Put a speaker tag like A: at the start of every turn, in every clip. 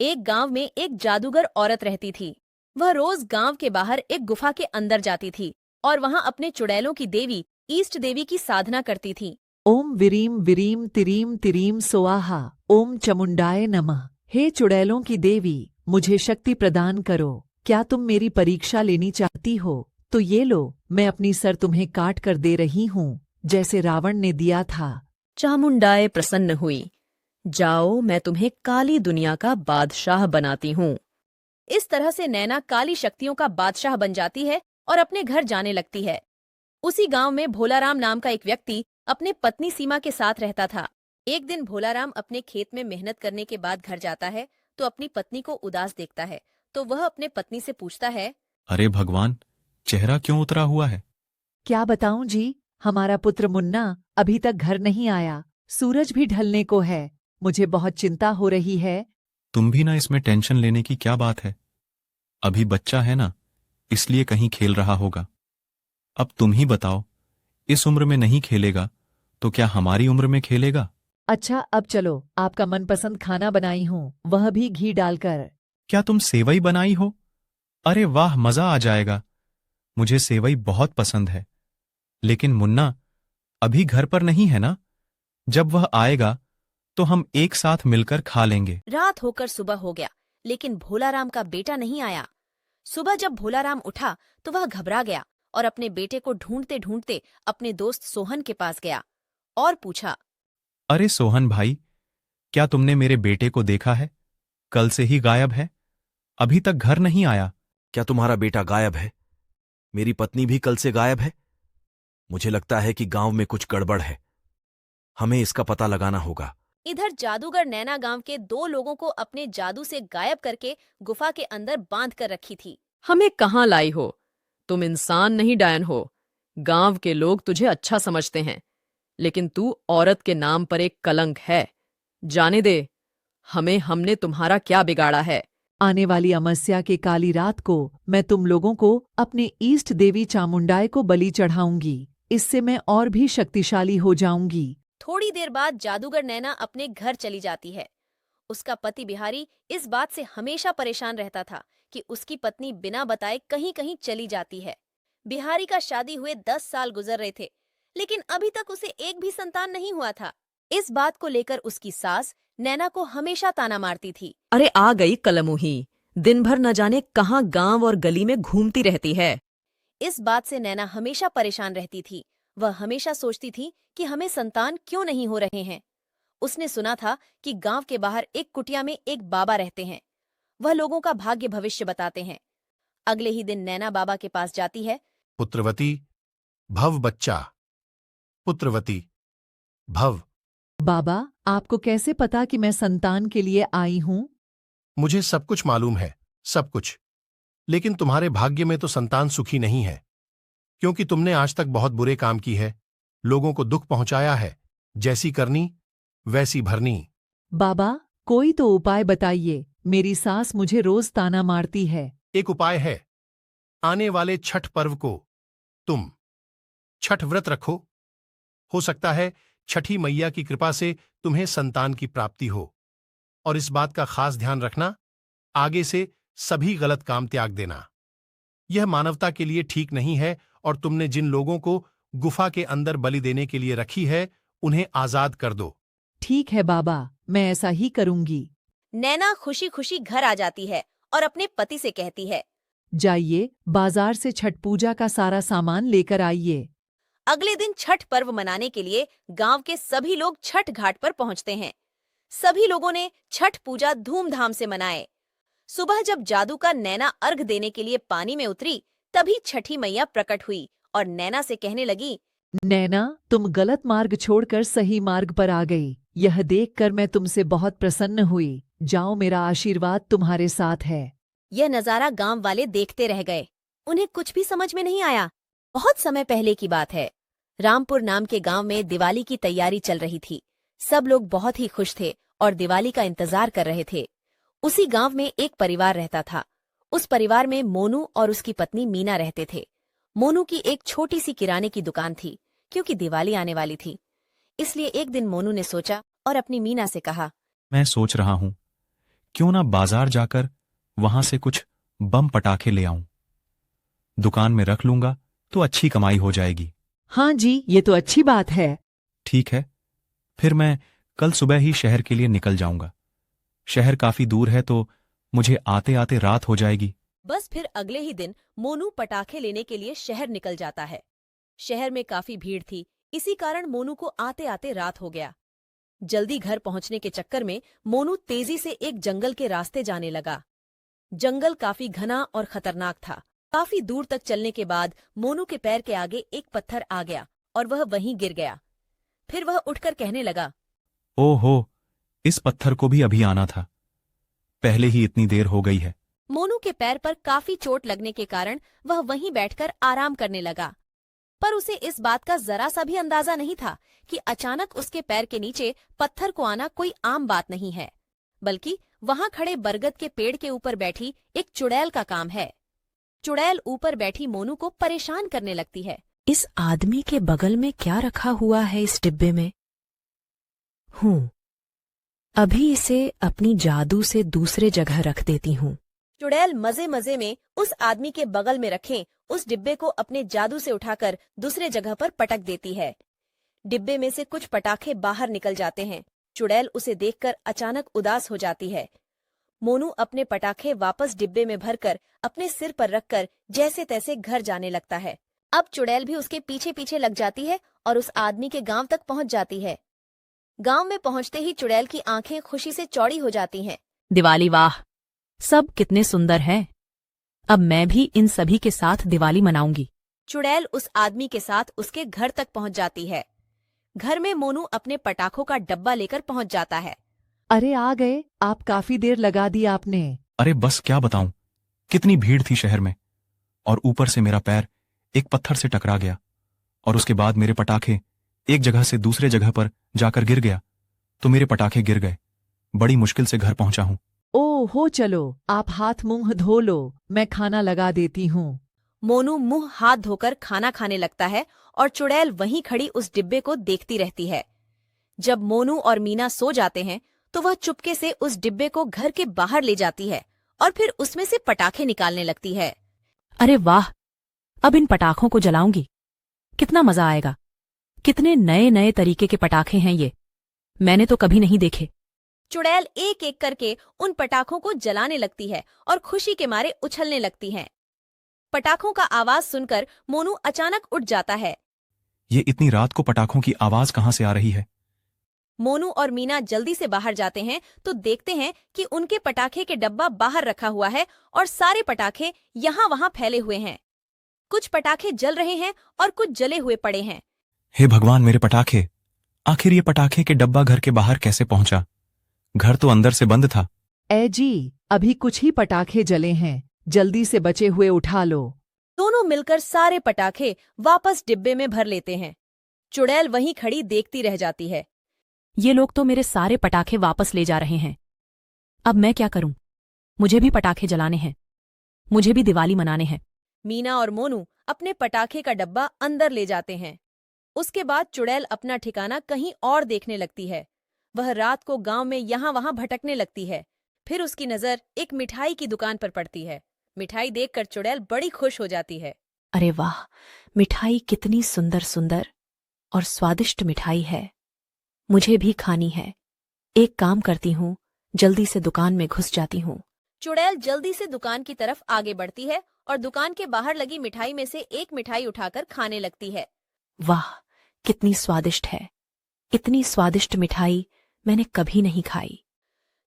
A: एक गांव में एक जादूगर औरत रहती थी। वह रोज गांव के बाहर एक गुफा के अंदर जाती थी और वहां अपने चुड़ैलों की देवी ईष्ट देवी की साधना करती थी।
B: ओम विरीम विरीम तिरीम तिरीम सोआहा। ओम चमुंडाय नमः। हे चुड़ैलों की देवी, मुझे शक्ति प्रदान करो। क्या तुम मेरी परीक्षा लेनी चाहती हो तो ये लो, मैं अपनी सर तुम्हें काट कर दे रही हूँ, जैसे रावण ने दिया था।
A: चामुंडाए प्रसन्न हुई। जाओ, मैं तुम्हें काली दुनिया का बादशाह बनाती हूँ। इस तरह से नैना काली शक्तियों का बादशाह बन जाती है और अपने घर जाने लगती है। उसी गांव में भोलाराम नाम का एक व्यक्ति अपने पत्नी सीमा के साथ रहता था। एक दिन भोलाराम अपने खेत में मेहनत करने के बाद घर जाता है तो अपनी पत्नी को उदास देखता है, तो वह अपने पत्नी से पूछता है,
C: अरे भगवान, चेहरा क्यों उतरा हुआ है?
B: क्या बताऊं जी, हमारा पुत्र मुन्ना अभी तक घर नहीं आया। सूरज भी ढलने को है। मुझे बहुत चिंता हो रही है।
C: तुम भी ना, इसमें टेंशन लेने की क्या बात है? अभी बच्चा है ना, इसलिए कहीं खेल रहा होगा। अब तुम ही बताओ, इस उम्र में नहीं खेलेगा तो क्या हमारी उम्र में खेलेगा?
B: अच्छा, अब चलो, आपका मनपसंद खाना बनाई हूँ, वह भी घी डालकर।
C: क्या तुम सेवई बनाई हो? अरे वाह, मजा आ जाएगा। मुझे सेवई बहुत पसंद है। लेकिन मुन्ना अभी घर पर नहीं है ना? जब वह आएगा तो हम एक साथ मिलकर खा लेंगे।
A: रात होकर सुबह हो गया, लेकिन भोलाराम का बेटा नहीं आया। सुबह जब भोलाराम उठा तो वह घबरा गया और अपने बेटे को ढूंढते ढूंढते अपने दोस्त सोहन के पास गया और पूछा,
C: अरे सोहन भाई, क्या तुमने मेरे बेटे को देखा है? कल से ही गायब है, अभी तक घर नहीं आया।
D: क्या तुम्हारा बेटा गायब है? मेरी पत्नी भी कल से गायब है। मुझे लगता है कि गांव में कुछ गड़बड़ है। हमें इसका पता लगाना होगा।
A: इधर जादूगर नैना गांव के 2 लोगों को अपने जादू से गायब करके गुफा के अंदर बांध कर रखी थी।
E: हमें कहाँ लाई हो? तुम इंसान नहीं डायन हो। गांव के लोग तुझे अच्छा समझते हैं, लेकिन तू औरत के नाम पर एक कलंक है। जाने दे, हमने तुम्हारा क्या बिगाड़ा है?
B: आने वाली अमावस्या के काली रात को मैं तुम लोगों को अपने ईष्ट देवी चामुंडाई को बलि चढ़ाऊंगी। इससे मैं और भी शक्तिशाली हो जाऊंगी।
A: थोड़ी देर बाद जादूगर नैना अपने घर चली जाती है। उसका पति बिहारी इस बात से हमेशा परेशान रहता था कि उसकी पत्नी बिना बताए कहीं कहीं चली जाती है। बिहारी का शादी हुए 10 साल गुजर रहे थे, लेकिन अभी तक उसे एक भी संतान नहीं हुआ था। इस बात को लेकर उसकी सास नैना को हमेशा ताना मारती थी।
E: अरे आ गई कलमुही, दिन भर न जाने कहाँ गांव और गली में घूमती रहती है।
A: इस बात से नैना हमेशा परेशान रहती थी। वह हमेशा सोचती थी कि हमें संतान क्यों नहीं हो रहे हैं। उसने सुना था कि गांव के बाहर एक कुटिया में एक बाबा रहते हैं। वह लोगों का भाग्य भविष्य बताते हैं। अगले ही दिन नैना बाबा के पास जाती है।
F: पुत्रवती भव बच्चा, पुत्रवती भव।
B: बाबा, आपको कैसे पता कि मैं संतान के लिए आई हूँ?
F: मुझे सब कुछ मालूम है, सब कुछ। लेकिन तुम्हारे भाग्य में तो संतान सुखी नहीं है, क्योंकि तुमने आज तक बहुत बुरे काम की है, लोगों को दुख पहुंचाया है। जैसी करनी वैसी भरनी।
B: बाबा, कोई तो उपाय बताइए। मेरी सास मुझे रोज ताना मारती है।
F: एक उपाय है। आने वाले छठ पर्व को तुम छठ व्रत रखो। हो सकता है छठी मैया की कृपा से तुम्हें संतान की प्राप्ति हो। और इस बात का खास ध्यान रखना, आगे से सभी गलत काम त्याग देना। यह मानवता के लिए ठीक नहीं है और तुमने जिन लोगों को गुफा के अंदर बलि देने के लिए रखी है, उन्हें आजाद कर दो।
B: ठीक है बाबा, मैं ऐसा ही करूंगी।
A: नैना खुशी खुशी घर आ जाती है और अपने पति से कहती है,
B: जाइए, बाजार से छठ पूजा का सारा सामान लेकर आइए।
A: अगले दिन छठ पर्व मनाने के लिए गांव के सभी लोग छठ घाट पर पहुंचते हैं। सभी लोगों ने छठ पूजा धूमधाम से मनाए। सुबह जब जादू का नैना अर्घ देने के लिए पानी में उतरी, तभी छठी मैया प्रकट हुई और नैना से कहने लगी,
B: नैना, तुम गलत मार्ग छोड़कर सही मार्ग पर आ गई। यह देखकर मैं तुमसे बहुत प्रसन्न हुई। जाओ, मेरा आशीर्वाद तुम्हारे साथ है।
A: यह नजारा गांव वाले देखते रह गए। उन्हें कुछ भी समझ में नहीं आया। बहुत समय पहले की बात है। रामपुर नाम के गांव में दिवाली की तैयारी चल रही थी। सब लोग बहुत ही खुश थे और दिवाली का इंतजार कर रहे थे। उसी गांव में एक परिवार रहता था। उस परिवार में मोनू और उसकी पत्नी मीना रहते थे। मोनू की एक छोटी सी किराने की दुकान थी, क्योंकि दिवाली आने वाली थी। इसलिए एक दिन मोनू ने सोचा और अपनी मीना से कहा,
C: मैं सोच रहा हूं क्यों ना बाजार जाकर वहां से कुछ बम पटाखे ले आऊं। दुकान में रख लूंगा तो अच्छी कमाई हो जाएगी।
B: हाँ जी, ये तो अच्छी बात है।
C: ठीक है, फिर मैं कल सुबह ही शहर के लिए निकल जाऊंगा। शहर काफी दूर है तो मुझे आते आते रात हो जाएगी।
A: बस फिर अगले ही दिन मोनू पटाखे लेने के लिए शहर निकल जाता है। शहर में काफी भीड़ थी, इसी कारण मोनू को आते आते रात हो गया। जल्दी घर पहुंचने के चक्कर में मोनू तेजी से एक जंगल के रास्ते जाने लगा। जंगल काफी घना और खतरनाक था। काफी दूर तक चलने के बाद मोनू के पैर के आगे एक पत्थर आ गया और वह वहीं गिर गया। फिर वह उठकर कहने लगा,
C: ओहो, इस पत्थर को भी अभी आना था, पहले ही इतनी देर हो गई है।
A: मोनू के पैर पर काफी चोट लगने के कारण वह वहीं बैठकर आराम करने लगा। पर उसे इस बात का जरा सा भी अंदाजा नहीं था कि अचानक उसके पैर के नीचे पत्थर को आना कोई आम बात नहीं है, बल्कि वहां खड़े बरगद के पेड़ के ऊपर बैठी एक चुड़ैल का काम है। चुड़ैल ऊपर बैठी मोनू को परेशान करने लगती है। इस आदमी के बगल में क्या रखा हुआ है इस डिब्बे में? अभी इसे अपनी जादू से दूसरे जगह रख देती हूँ। चुड़ैल मजे मजे में उस आदमी के बगल में रखे उस डिब्बे को अपने जादू से उठाकर दूसरे जगह पर पटक देती है। डिब्बे में से कुछ पटाखे बाहर निकल जाते हैं। चुड़ैल उसे देखकर अचानक उदास हो जाती है। मोनू अपने पटाखे वापस डिब्बे में भरकर अपने सिर पर रखकर जैसे तैसे घर जाने लगता है। अब चुड़ैल भी उसके पीछे पीछे लग जाती है और उस आदमी के गांव तक पहुंच जाती है। गांव में पहुंचते ही चुड़ैल की आंखें खुशी से चौड़ी हो जाती हैं।
E: दिवाली वाह, सब कितने सुंदर हैं। अब मैं भी इन सभी के साथ दिवाली मनाऊंगी।
A: चुड़ैल उस आदमी के साथ उसके घर तक पहुंच जाती है। घर में मोनू अपने पटाखों का डब्बा लेकर पहुंच जाता है।
B: अरे आ गए आप, काफी देर लगा दी आपने।
C: अरे बस क्या बताऊं, कितनी भीड़ थी शहर में, और ऊपर से मेरा पैर एक पत्थर से टकरा गया और उसके बाद मेरे पटाखे एक जगह से दूसरे जगह पर जाकर गिर गया तो मेरे पटाखे गिर गए। बड़ी मुश्किल से घर पहुंचा हूं।
B: ओ हो, चलो आप हाथ मुंह धो लो, मैं खाना लगा देती हूँ।
A: मोनू मुंह हाथ धोकर खाना खाने लगता है और चुड़ैल वहीं खड़ी उस डिब्बे को देखती रहती है। जब मोनू और मीना सो जाते हैं तो वह चुपके से उस डिब्बे को घर के बाहर ले जाती है और फिर उसमें से पटाखे निकालने लगती है।
E: अरे वाह, अब इन पटाखों को जलाऊंगी, कितना मजा आएगा। कितने नए नए तरीके के पटाखे हैं ये, मैंने तो कभी नहीं देखे।
A: चुड़ैल एक एक करके उन पटाखों को जलाने लगती है और खुशी के मारे उछलने लगती है। पटाखों का आवाज सुनकर मोनू अचानक उठ जाता है।
C: ये इतनी रात को पटाखों की आवाज कहां से आ रही है?
A: मोनू और मीना जल्दी से बाहर जाते हैं तो देखते हैं कि उनके पटाखे के डब्बा बाहर रखा हुआ है और सारे पटाखे यहाँ वहाँ फैले हुए हैं। कुछ पटाखे जल रहे हैं और कुछ जले हुए पड़े हैं।
C: हे भगवान, मेरे पटाखे! आखिर ये पटाखे के डब्बा घर के बाहर कैसे पहुंचा? घर तो अंदर से बंद था।
B: ए जी, अभी कुछ ही पटाखे जले हैं, जल्दी से बचे हुए उठा लो।
A: दोनों मिलकर सारे पटाखे वापस डिब्बे में भर लेते हैं। चुड़ैल वहीं खड़ी देखती रह जाती है।
E: ये लोग तो मेरे सारे पटाखे वापस ले जा रहे हैं। अब मैं क्या करूं? मुझे भी पटाखे जलाने हैं, मुझे भी दिवाली मनाने हैं।
A: मीना और मोनू अपने पटाखे का डब्बा अंदर ले जाते हैं। उसके बाद चुड़ैल अपना ठिकाना कहीं और देखने लगती है। वह रात को गांव में यहाँ वहां भटकने लगती है। फिर उसकी नजर एक मिठाई की दुकान पर पड़ती है। मिठाई देखकर चुड़ैल बड़ी खुश हो जाती है।
E: अरे वाह, मिठाई कितनी सुंदर सुंदर और स्वादिष्ट मिठाई है, मुझे भी खानी है। एक काम करती हूँ, जल्दी से दुकान में घुस जाती हूँ।
A: चुड़ैल जल्दी से दुकान की तरफ आगे बढ़ती है और दुकान के बाहर लगी मिठाई में से एक मिठाई उठाकर खाने लगती है।
E: वाह, कितनी स्वादिष्ट है। इतनी स्वादिष्ट मिठाई मैंने कभी नहीं खाई।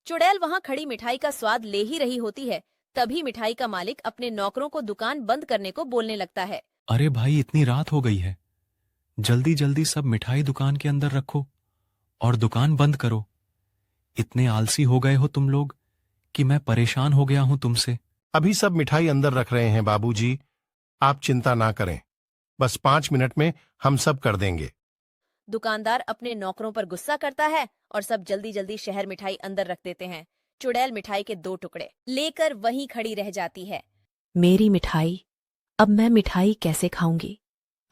A: चुड़ैल वहां खड़ी मिठाई का स्वाद ले ही रही होती है, तभी मिठाई का मालिक अपने नौकरों को दुकान बंद करने को बोलने लगता है।
C: अरे भाई, इतनी रात हो गई है, जल्दी जल्दी सब मिठाई दुकान के अंदर रखो और दुकान बंद करो। इतने आलसी हो गए हो तुम लोग कि मैं परेशान हो गया हूं तुमसे।
F: अभी सब मिठाई अंदर रख रहे हैं बाबूजी, आप चिंता ना करें, बस 5 मिनट में हम सब कर देंगे।
A: दुकानदार अपने नौकरों पर गुस्सा करता है और सब जल्दी जल्दी शहर मिठाई अंदर रख देते हैं। चुड़ैल मिठाई के 2 टुकड़े लेकर वहीं खड़ी रह जाती है।
E: मेरी मिठाई, अब मैं मिठाई कैसे खाऊंगी?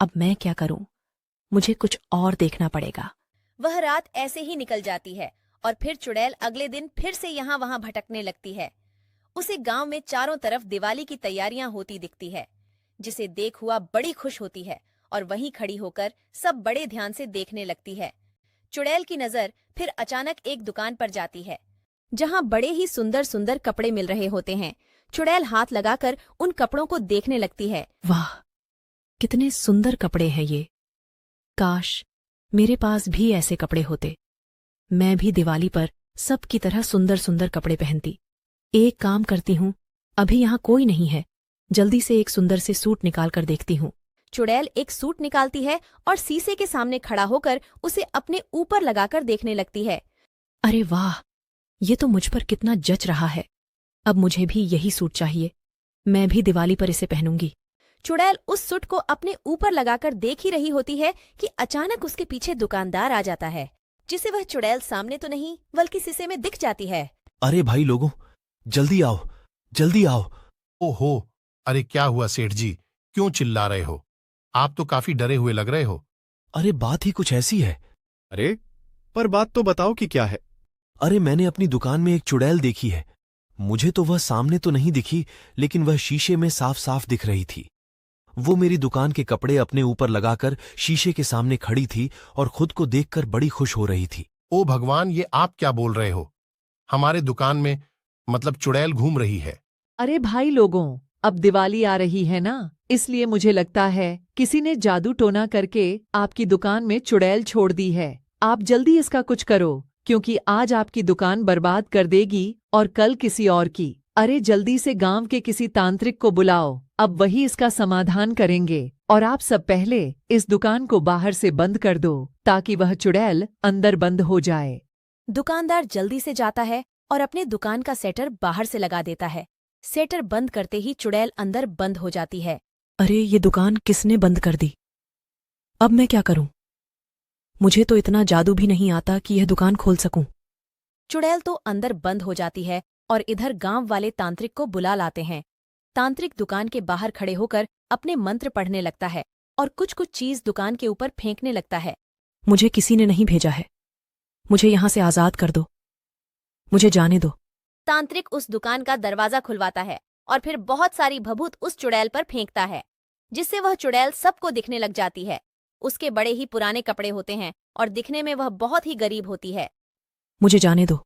E: अब मैं क्या करूं? मुझे कुछ और देखना पड़ेगा।
A: वह रात ऐसे ही निकल जाती है और फिर चुड़ैल अगले दिन फिर से यहाँ वहाँ भटकने लगती है। उसे गांव में चारों तरफ दिवाली की तैयारियां होती दिखती है, जिसे देख हुआ बड़ी खुश होती है और वहीं खड़ी होकर सब बड़े ध्यान से देखने लगती है। चुड़ैल की नजर फिर अचानक एक दुकान पर जाती है, जहां बड़े ही सुंदर सुंदर कपड़े मिल रहे होते हैं। चुड़ैल हाथ लगाकर उन कपड़ों को देखने लगती है।
E: वाह, कितने सुंदर कपड़े हैं ये। काश मेरे पास भी ऐसे कपड़े होते। मैं भी दिवाली पर सबकी तरह सुंदर सुंदर कपड़े पहनती। एक काम करती हूँ, अभी यहाँ कोई नहीं है, जल्दी से एक सुंदर से सूट निकाल कर देखती हूँ।
A: चुड़ैल एक सूट निकालती है और शीशे के सामने खड़ा होकर उसे अपने ऊपर लगाकर देखने लगती है।
E: अरे वाह, ये तो मुझ पर कितना जच रहा है। अब मुझे भी यही सूट चाहिए। मैं भी दिवाली पर इसे पहनूंगी।
A: चुड़ैल उस सूट को अपने ऊपर लगाकर देख ही रही होती है कि अचानक उसके पीछे दुकानदार आ जाता है, जिसे वह चुड़ैल सामने तो नहीं बल्कि शीशे में दिख जाती है।
D: अरे भाई लोगों, जल्दी आओ, जल्दी आओ।
F: ओहो, अरे क्या हुआ सेठ जी, क्यों चिल्ला रहे हो? आप तो काफी डरे हुए लग रहे हो।
D: अरे बात ही कुछ ऐसी है।
C: अरे पर बात तो बताओ कि क्या है।
D: अरे मैंने अपनी दुकान में एक चुड़ैल देखी है। मुझे तो वह सामने तो नहीं दिखी, लेकिन वह शीशे में साफ साफ दिख रही थी। वो मेरी दुकान के कपड़े अपने ऊपर लगाकर शीशे के सामने खड़ी थी और खुद को देखकर बड़ी खुश हो रही थी।
F: ओ भगवान, ये आप क्या बोल रहे हो? हमारे दुकान में मतलब चुड़ैल घूम रही है।
B: अरे भाई लोगों, अब दिवाली आ रही है ना, इसलिए मुझे लगता है किसी ने जादू टोना करके आपकी दुकान में चुड़ैल छोड़ दी है। आप जल्दी इसका कुछ करो, क्योंकि आज आपकी दुकान बर्बाद कर देगी और कल किसी और की। अरे जल्दी से गांव के किसी तांत्रिक को बुलाओ, अब वही इसका समाधान करेंगे। और आप सब पहले इस दुकान को बाहर से बंद कर दो, ताकि वह चुड़ैल अंदर बंद हो जाए।
A: दुकानदार जल्दी से जाता है और अपने दुकान का सेटर बाहर से लगा देता है। सेटर बंद करते ही चुड़ैल अंदर बंद हो जाती है।
E: अरे ये दुकान किसने बंद कर दी? अब मैं क्या करूं? मुझे तो इतना जादू भी नहीं आता कि यह दुकान खोल सकूं।
A: चुड़ैल तो अंदर बंद हो जाती है और इधर गांव वाले तांत्रिक को बुला लाते हैं। तांत्रिक दुकान के बाहर खड़े होकर अपने मंत्र पढ़ने लगता है और कुछ कुछ चीज दुकान के ऊपर फेंकने लगता है।
E: मुझे किसी ने नहीं भेजा है। मुझे यहां से आजाद कर दो। मुझे जाने दो।
A: तांत्रिक उस दुकान का दरवाजा खुलवाता है और फिर बहुत सारी भभूत उस चुड़ैल पर फेंकता है, जिससे वह चुड़ैल सबको दिखने लग जाती है। उसके बड़े ही पुराने कपड़े होते हैं और दिखने में वह बहुत ही गरीब होती है।
E: मुझे जाने दो।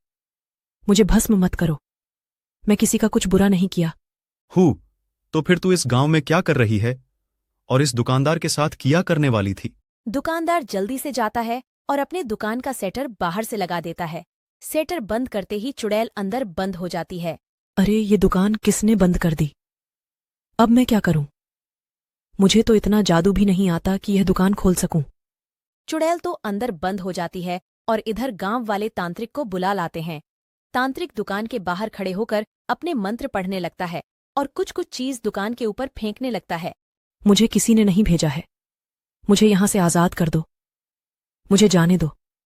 E: मुझे भस्म मत करो। मैं किसी का कुछ बुरा नहीं किया।
C: तो फिर तू इस गांव में क्या कर रही है और इस दुकानदार के साथ किया करने वाली थी?
A: दुकानदार जल्दी से जाता है और अपने दुकान का सेटर बाहर से लगा देता है। सेटर बंद करते ही चुड़ैल अंदर बंद हो जाती है।
E: अरे ये दुकान किसने बंद कर दी? अब मैं क्या करूं? मुझे तो इतना जादू भी नहीं आता कि यह दुकान खोल सकूं।
A: चुड़ैल तो अंदर बंद हो जाती है और इधर गांव वाले तांत्रिक को बुला लाते हैं। तांत्रिक दुकान के बाहर खड़े होकर अपने मंत्र पढ़ने लगता है और कुछ कुछ चीज दुकान के ऊपर फेंकने लगता है।
E: मुझे किसी ने नहीं भेजा है। मुझे यहां से आजाद कर दो। मुझे जाने दो।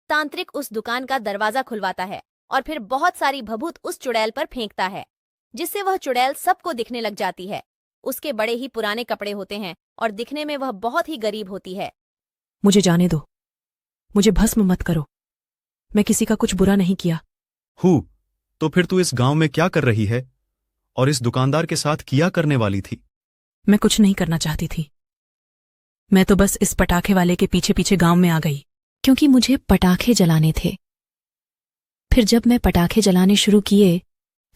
A: तांत्रिक उस दुकान का दरवाजा खुलवाता है और फिर बहुत सारी भभूत उस चुड़ैल पर फेंकता है, जिससे वह चुड़ैल सबको दिखने लग जाती है। उसके बड़े ही पुराने कपड़े होते हैं और दिखने में वह बहुत ही गरीब होती है।
E: मुझे जाने दो। मुझे भस्म मत करो। मैं किसी का कुछ बुरा नहीं किया।
C: तो फिर तू इस गांव में क्या कर रही है और इस दुकानदार के साथ किया करने वाली थी?
E: मैं कुछ नहीं करना चाहती थी। मैं तो बस इस पटाखे वाले के पीछे पीछे गांव में आ गई, क्योंकि मुझे पटाखे जलाने थे। फिर जब मैं पटाखे जलाने शुरू किए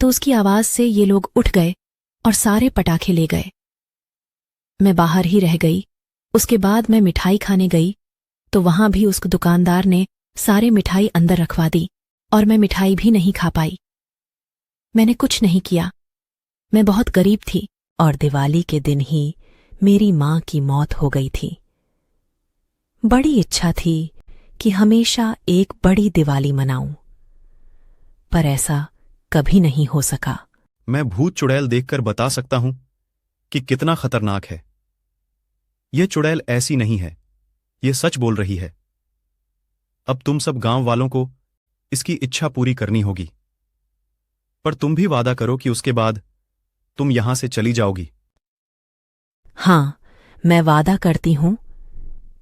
E: तो उसकी आवाज से ये लोग उठ गए और सारे पटाखे ले गए। मैं बाहर ही रह गई। उसके बाद मैं मिठाई खाने गई तो वहां भी उस दुकानदार ने सारे मिठाई अंदर रखवा दी और मैं मिठाई भी नहीं खा पाई। मैंने कुछ नहीं किया। मैं बहुत गरीब थी और दिवाली के दिन ही मेरी मां की मौत हो गई थी। बड़ी इच्छा थी कि हमेशा एक बड़ी दिवाली मनाऊं, पर ऐसा कभी नहीं हो सका।
C: मैं भूत चुड़ैल देखकर बता सकता हूं कि कितना खतरनाक है। यह चुड़ैल ऐसी नहीं है, यह सच बोल रही है। अब तुम सब गांव वालों को इसकी इच्छा पूरी करनी होगी, पर तुम भी वादा करो कि उसके बाद तुम यहां से चली जाओगी।
E: हाँ, मैं वादा करती हूं,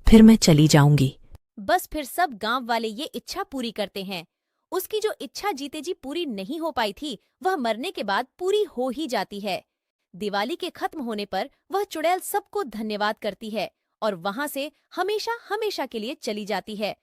E: फिर मैं चली जाऊंगी।
A: बस फिर सब गांव वाले ये इच्छा पूरी करते हैं। उसकी जो इच्छा जीते जी पूरी नहीं हो पाई थी, वह मरने के बाद पूरी हो ही जाती है। दिवाली के खत्म होने पर वह चुड़ैल सबको धन्यवाद करती है और वहां से हमेशा हमेशा के लिए चली जाती है